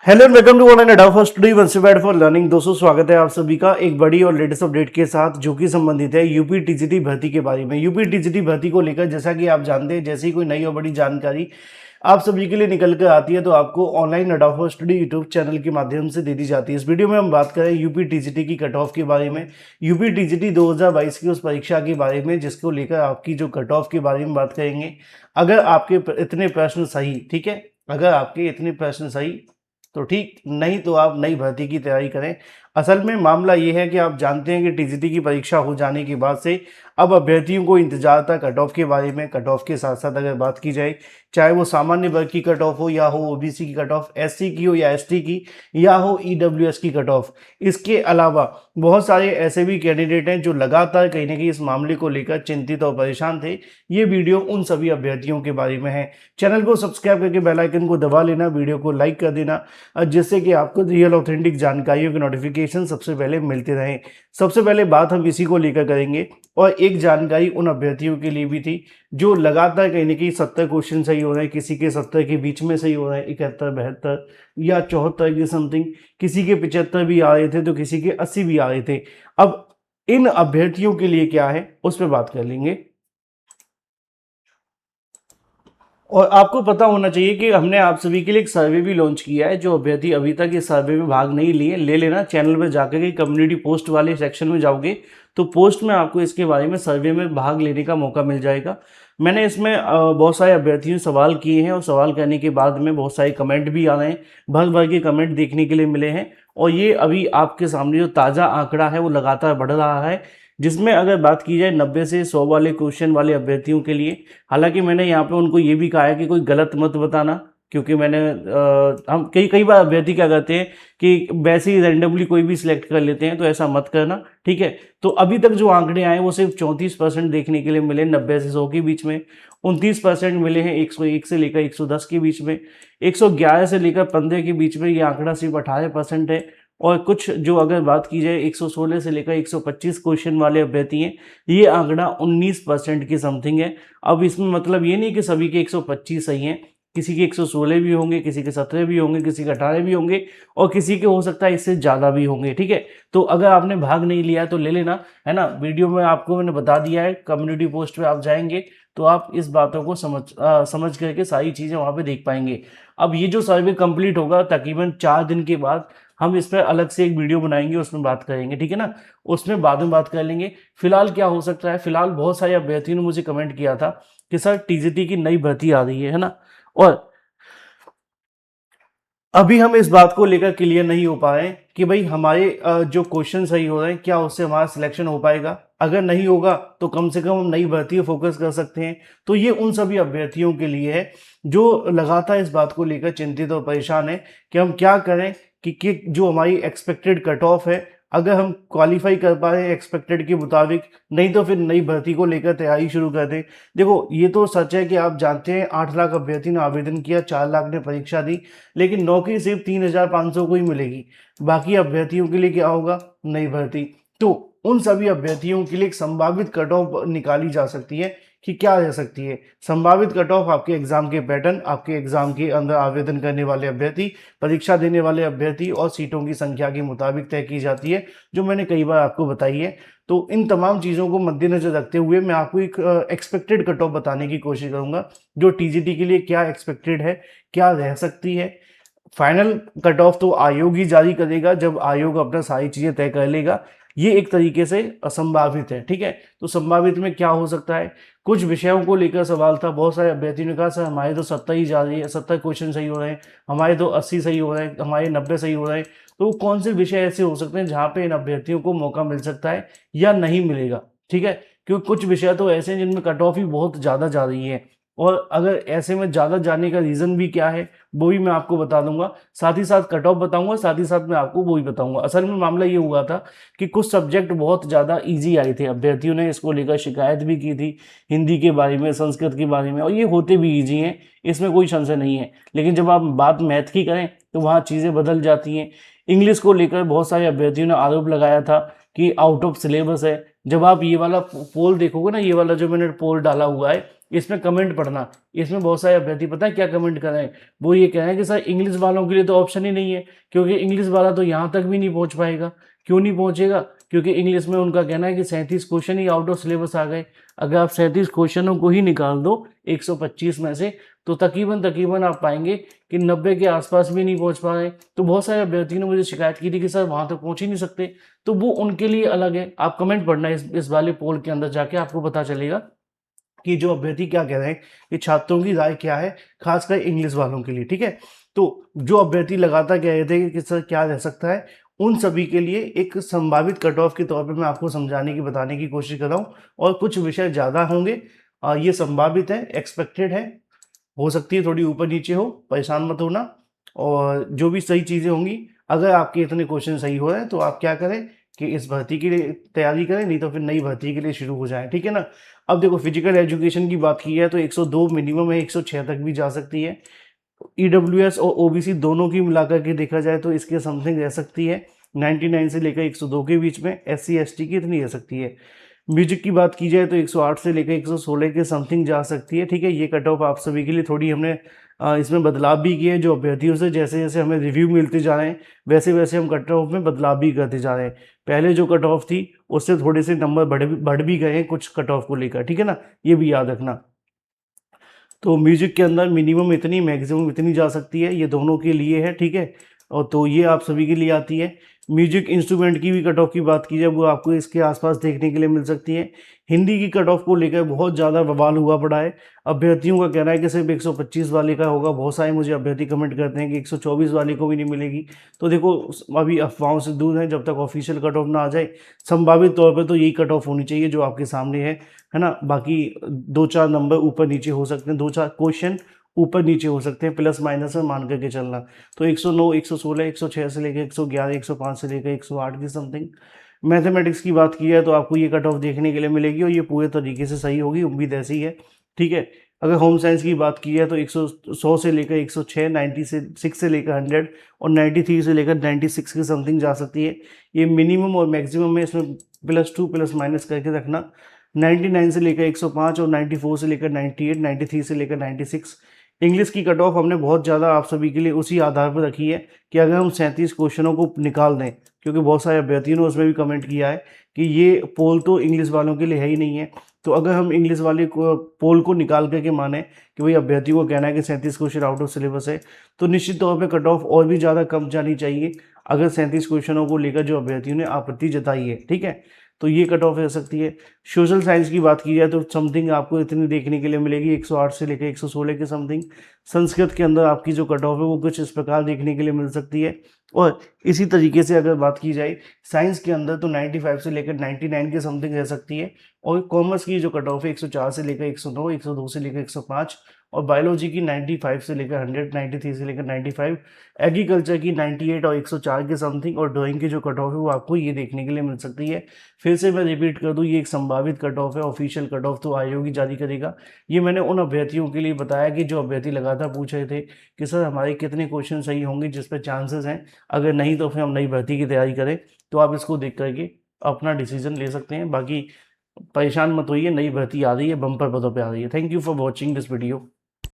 Hello and welcome to online Adda for study one से bad for learning. दोस्तों स्वागत है आप सभी का एक बड़ी और लेटेस्ट अपडेट के साथ जो कि संबंधित है यूपी टीजीटी भर्ती के बारे में। यूपी टीजीटी भर्ती को लेकर जैसा कि आप जानते हैं, जैसे ही कोई नई और बड़ी जानकारी आप सभी के लिए निकल कर आती है तो आपको online Adda for study YouTube channel के माध्यम से दे दी जाती है। इस वीडियो में हम बात करें यूपी टीजीटी की कट ऑफ के बारे में, यूपी टीजीटी 2022 की उस परीक्षा के बारे में जिसको लेकर आपकी जो कट ऑफ के बारे में बात करेंगे। अगर आपके इतने प्रश्न सही, ठीक है, अगर आपके इतने प्रश्न सही तो ठीक, नहीं तो आप नई भर्ती की तैयारी करें। असल में मामला ये है कि आप जानते हैं कि टीजीटी की परीक्षा हो जाने के बाद से अब अभ्यर्थियों को इंतजार था कट ऑफ के बारे में। कट ऑफ के साथ साथ अगर बात की जाए, चाहे वो सामान्य वर्ग की कट ऑफ हो या हो ओबीसी की कट ऑफ, एससी की हो या एसटी की, या हो ईडब्ल्यूएस की कट ऑफ, इसके अलावा बहुत सारे ऐसे भी कैंडिडेट हैं जो लगातार कहीं ना कहीं इस मामले को लेकर चिंतित और परेशान थे। ये वीडियो उन सभी अभ्यर्थियों के बारे में है। चैनल को सब्सक्राइब करके बेल आइकन को दबा लेना, वीडियो को लाइक कर देना, जिससे कि आपको रियल ऑथेंटिक जानकारियों के नोटिफिकेशन सबसे पहले मिलते रहें। सबसे पहले बात हम इसी को लेकर करेंगे और एक जानकारी उन अभ्यर्थियों के लिए भी थी जो लगातार कहीं ना कहीं 70 क्वेश्चन सही हो रहे हैं, किसी के 70 के बीच में सही हो रहे हैं, 71, 72 या 74 के समथिंग, किसी के 75 भी आ रहे थे तो किसी के 80 भी आ रहे थे। अब इन अभ्यर्थियों के लिए क्या है उस पर बात कर लेंगे। और आपको पता होना चाहिए कि हमने आप सभी के लिए एक सर्वे भी लॉन्च किया है। जो अभ्यर्थी अभी तक इस सर्वे में भाग नहीं लिए, ले लेना। चैनल पर जाकर के कम्युनिटी पोस्ट वाले सेक्शन में जाओगे तो पोस्ट में आपको इसके बारे में सर्वे में भाग लेने का मौका मिल जाएगा। मैंने इसमें बहुत सारे अभ्यर्थियों ने सवाल किए हैं और सवाल करने के बाद में बहुत सारे कमेंट भी आ रहे हैं, भर भर के कमेंट देखने के लिए मिले हैं। और ये अभी आपके सामने जो ताज़ा आंकड़ा है वो लगातार बढ़ रहा है, जिसमें अगर बात की जाए 90 से 100 वाले क्वेश्चन वाले अभ्यर्थियों के लिए। हालांकि मैंने यहाँ पे उनको ये भी कहा है कि कोई गलत मत बताना, क्योंकि मैंने हम कई कई बार अभ्यर्थी क्या करते हैं कि वैसे ही रैंडमली कोई भी सिलेक्ट कर लेते हैं, तो ऐसा मत करना, ठीक है। तो अभी तक जो आंकड़े आए वो सिर्फ 34% देखने के लिए मिले 90 से 100 के बीच में, 29% मिले हैं 101 से लेकर 110 के बीच में, 111 से लेकर 15 के बीच में ये आंकड़ा सिर्फ 18% है। और कुछ जो अगर बात की जाए 116 से लेकर 125 क्वेश्चन वाले अभ्यर्थी हैं, ये आंकड़ा 19% की समथिंग है। अब इसमें मतलब ये नहीं कि सभी के 125 सही हैं, किसी के 116 भी होंगे, किसी के 17 भी होंगे, किसी के 18 भी होंगे और किसी के हो सकता है इससे ज़्यादा भी होंगे, ठीक है। तो अगर आपने भाग नहीं लिया है तो ले लेना, है ना। वीडियो में आपको मैंने बता दिया है, कम्युनिटी पोस्ट पे आप जाएंगे तो आप इस बातों को समझ करके सारी चीज़ें वहाँ पे देख पाएंगे। अब ये जो सर्वे कंप्लीट होगा तकरीबन 4 दिन के बाद हम इस पर अलग से एक वीडियो बनाएंगे, उसमें बात करेंगे, ठीक है ना। उसमें बाद में बात कर लेंगे। फिलहाल क्या हो सकता है, फिलहाल बहुत सारे अभ्यर्थियों ने मुझे कमेंट किया था कि सर टीजीटी की नई भर्ती आ रही है ना, और अभी हम इस बात को लेकर क्लियर नहीं हो पाए कि भाई हमारे जो क्वेश्चन सही हो रहे हैं क्या उससे हमारा सिलेक्शन हो पाएगा। अगर नहीं होगा तो कम से कम हम नई भर्ती फोकस कर सकते हैं। तो ये उन सभी अभ्यर्थियों के लिए है जो लगातार इस बात को लेकर चिंतित और परेशान है कि हम क्या करें कि जो हमारी एक्सपेक्टेड कट ऑफ है, अगर हम क्वालिफाई कर पा रहे हैं एक्सपेक्टेड के मुताबिक, नहीं तो फिर नई भर्ती को लेकर तैयारी शुरू कर दें। देखो ये तो सच है कि आप जानते हैं 8 लाख अभ्यर्थी ने आवेदन किया, 4 लाख ने परीक्षा दी, लेकिन नौकरी सिर्फ 3,500 को ही मिलेगी। बाकी अभ्यर्थियों के लिए क्या होगा, नई भर्ती। तो उन सभी अभ्यर्थियों के लिए एक संभावित कट ऑफ निकाली जा सकती है कि क्या रह सकती है। संभावित कट ऑफ आपके एग्जाम के पैटर्न, आपके एग्जाम के अंदर आवेदन करने वाले अभ्यर्थी, परीक्षा देने वाले अभ्यर्थी और सीटों की संख्या के मुताबिक तय की जाती है, जो मैंने कई बार आपको बताई है। तो इन तमाम चीज़ों को मद्देनजर रखते हुए मैं आपको एक एक्सपेक्टेड कट ऑफ बताने की कोशिश करूंगा, जो टीजीटी के लिए क्या एक्सपेक्टेड है, क्या रह सकती है। फाइनल कट ऑफ तो आयोग ही जारी करेगा जब आयोग अपना सारी चीज़ें तय कर लेगा। ये एक तरीके से असंभावित है, ठीक है। तो संभावित में क्या हो सकता है, कुछ विषयों को लेकर सवाल था। बहुत सारे अभ्यर्थियों ने कहा सर हमारे तो 70 ही जा रही है, 70 क्वेश्चन सही हो रहे हैं, हमारे तो 80 सही हो रहे हैं, हमारे 90 सही हो रहे हैं। तो कौन से विषय ऐसे हो सकते हैं जहाँ पे इन अभ्यर्थियों को मौका मिल सकता है या नहीं मिलेगा, ठीक है। क्योंकि कुछ विषय तो ऐसे हैं जिनमें कट ऑफ ही बहुत ज़्यादा जा रही है, और अगर ऐसे में ज़्यादा जाने का रीज़न भी क्या है वो भी मैं आपको बता दूंगा। साथ ही साथ कट ऑफ बताऊंगा, साथ ही साथ मैं आपको वो भी बताऊंगा। असल में मामला ये हुआ था कि कुछ सब्जेक्ट बहुत ज़्यादा इजी आए थे, अभ्यर्थियों ने इसको लेकर शिकायत भी की थी, हिंदी के बारे में, संस्कृत के बारे में, और ये होते भी ईजी हैं, इसमें कोई संशय नहीं है। लेकिन जब आप बात मैथ की करें तो वहाँ चीज़ें बदल जाती हैं। इंग्लिश को लेकर बहुत सारे अभ्यर्थियों ने आरोप लगाया था कि आउट ऑफ सिलेबस है। जब आप ये वाला पोल देखोगे ना, ये वाला जो मैंने पोल डाला हुआ है, इसमें कमेंट पढ़ना, इसमें बहुत सारे अभ्यर्थी पता है क्या कमेंट कर रहे हैं, वो ये कह रहे हैं कि सर इंग्लिश वालों के लिए तो ऑप्शन ही नहीं है, क्योंकि इंग्लिश वाला तो यहाँ तक भी नहीं पहुँच पाएगा। क्यों नहीं पहुँचेगा? क्योंकि इंग्लिश में उनका कहना है कि 37 क्वेश्चन ही आउट ऑफ सिलेबस आ गए। अगर आप 37 क्वेश्चनों को ही निकाल दो 125 में से, तो तकरीबन तकरीबन आप पाएंगे कि 90 के आसपास भी नहीं पहुंच पा रहे। तो बहुत सारे अभ्यर्थियों ने मुझे शिकायत की थी कि सर वहां तक पहुंच ही नहीं सकते। तो वो उनके लिए अलग है, आप कमेंट पढ़ना इस वाले पोल के अंदर जाके आपको पता चलेगा कि जो अभ्यर्थी क्या कह रहे हैं, कि छात्रों की राय क्या है, खासकर इंग्लिश वालों के लिए। ठीक है, तो जो अभ्यर्थी लगातार कह रहे थे कि सर क्या रह सकता है, उन सभी के लिए एक संभावित कट ऑफ के तौर पे मैं आपको समझाने की बताने की कोशिश कर रहा हूँ। और कुछ विषय ज़्यादा होंगे, ये संभावित है, एक्सपेक्टेड है, हो सकती है थोड़ी ऊपर नीचे हो, परेशान मत होना। और जो भी सही चीज़ें होंगी, अगर आपके इतने क्वेश्चन सही हो रहे हैं तो आप क्या करें कि इस भर्ती के लिए तैयारी करें, नहीं तो फिर नई भर्ती के लिए शुरू हो जाएं। ठीक है ना। अब देखो फिजिकल एजुकेशन की बात की है तो 102 मिनिमम है, 106 तक भी जा सकती है। ईडब्ल्यूएस और ओबीसी दोनों की मिलाकर के देखा जाए तो इसके समथिंग रह सकती है 99 से लेकर 102 के बीच में। एससी एसटी की इतनी रह सकती है। म्यूजिक की बात की जाए तो 108 से लेकर 116 के समथिंग जा सकती है। ठीक है, ये कट ऑफ आप सभी के लिए थोड़ी हमने इसमें बदलाव भी किए हैं, जो अभ्यर्थियों से जैसे जैसे हमें रिव्यू मिलते जा रहे हैं वैसे वैसे हम कट ऑफ में बदलाव भी करते जा रहे हैं। पहले जो कट ऑफ थी उससे थोड़े से नंबर बढ़ भी गए हैं कुछ कट ऑफ को लेकर। ठीक है ना, ये भी याद रखना। तो म्यूजिक के अंदर मिनिमम इतनी, मैक्सिमम इतनी जा सकती है, ये दोनों के लिए है। ठीक है, और तो ये आप सभी के लिए आती है। म्यूजिक इंस्ट्रूमेंट की भी कट ऑफ की बात की जाए, वो आपको इसके आसपास देखने के लिए मिल सकती है। हिंदी की कट ऑफ को लेकर बहुत ज़्यादा बवाल हुआ पड़ा है। अभ्यर्थियों का कहना है कि सिर्फ 125 वाले का होगा। बहुत सारे मुझे अभ्यर्थी कमेंट करते हैं कि 124 वाले को भी नहीं मिलेगी। तो देखो, अभी अफवाहों से दूर है, जब तक ऑफिशियल कट ऑफ ना आ जाए। संभावित तौर पर तो यही कट ऑफ होनी चाहिए जो आपके सामने है ना। बाकी 2-4 नंबर ऊपर नीचे हो सकते हैं, 2-4 क्वेश्चन ऊपर नीचे हो सकते हैं, प्लस माइनस में मान करके चलना। तो 109, 116, 106 से लेकर 111, 105 से लेकर 108 की समथिंग। मैथमेटिक्स की बात की है तो आपको ये कट ऑफ देखने के लिए मिलेगी और ये पूरे तरीके से सही होगी, उम्मीद ऐसी है। ठीक है, अगर होम साइंस की बात की है तो 100 से लेकर 106, 96 से लेकर 100 और 93 से लेकर 96 की समथिंग जा सकती है। ये मिनिमम और मैक्सिमम में, इसमें +2 प्लस माइनस करके रखना। 99 से लेकर 105 और 94 से लेकर 98, 93 से लेकर 96। इंग्लिश की कट ऑफ हमने बहुत ज़्यादा आप सभी के लिए उसी आधार पर रखी है कि अगर हम 37 क्वेश्चनों को निकाल दें, क्योंकि बहुत सारे अभ्यर्थियों ने उसमें भी कमेंट किया है कि ये पोल तो इंग्लिश वालों के लिए है ही नहीं है। तो अगर हम इंग्लिश वाले पोल को निकाल करके माने कि भाई अभ्यर्थियों को कहना है कि 37 क्वेश्चन आउट ऑफ सिलेबस है, तो निश्चित तौर पर कट ऑफ और भी ज़्यादा कम जानी चाहिए, अगर 37 क्वेश्चनों को लेकर जो अभ्यर्थियों ने आपत्ति जताई है। ठीक है, तो ये कट ऑफ रह सकती है। सोशल साइंस की बात की जाए तो समथिंग आपको इतनी देखने के लिए मिलेगी, 108 से लेकर 116 के समथिंग। संस्कृत के अंदर आपकी जो कट ऑफ है वो कुछ इस प्रकार देखने के लिए मिल सकती है। और इसी तरीके से अगर बात की जाए साइंस के अंदर तो 95 से लेकर 99 के समथिंग रह सकती है। और कॉमर्स की जो कट ऑफ है 104 से लेकर 109, 102 से लेकर 105। और बायोलॉजी की 95 से लेकर 100, 93 से लेकर 95। एग्रीकल्चर की 98 और 104 के समथिंग। और ड्राइंग की जो कट ऑफ है वो आपको ये देखने के लिए मिल सकती है। फिर से मैं रिपीट कर दूं, ये एक संभावित कट ऑफ है, ऑफिशियल कट ऑफ तो आयोग ही जारी करेगा। ये मैंने उन अभ्यर्थियों के लिए बताया कि जो अभ्यर्थी लगातार पूछ रहे थे कि सर हमारे कितने क्वेश्चन सही होंगे जिस पर चांसेस हैं, अगर नहीं तो फिर हम नई भर्ती की तैयारी करें। तो आप इसको देख करके अपना डिसीजन ले सकते हैं। बाकी परेशान मत होइए, नई भर्ती आ रही है, बम्पर पदों पे आ रही है। Thank you for watching this video.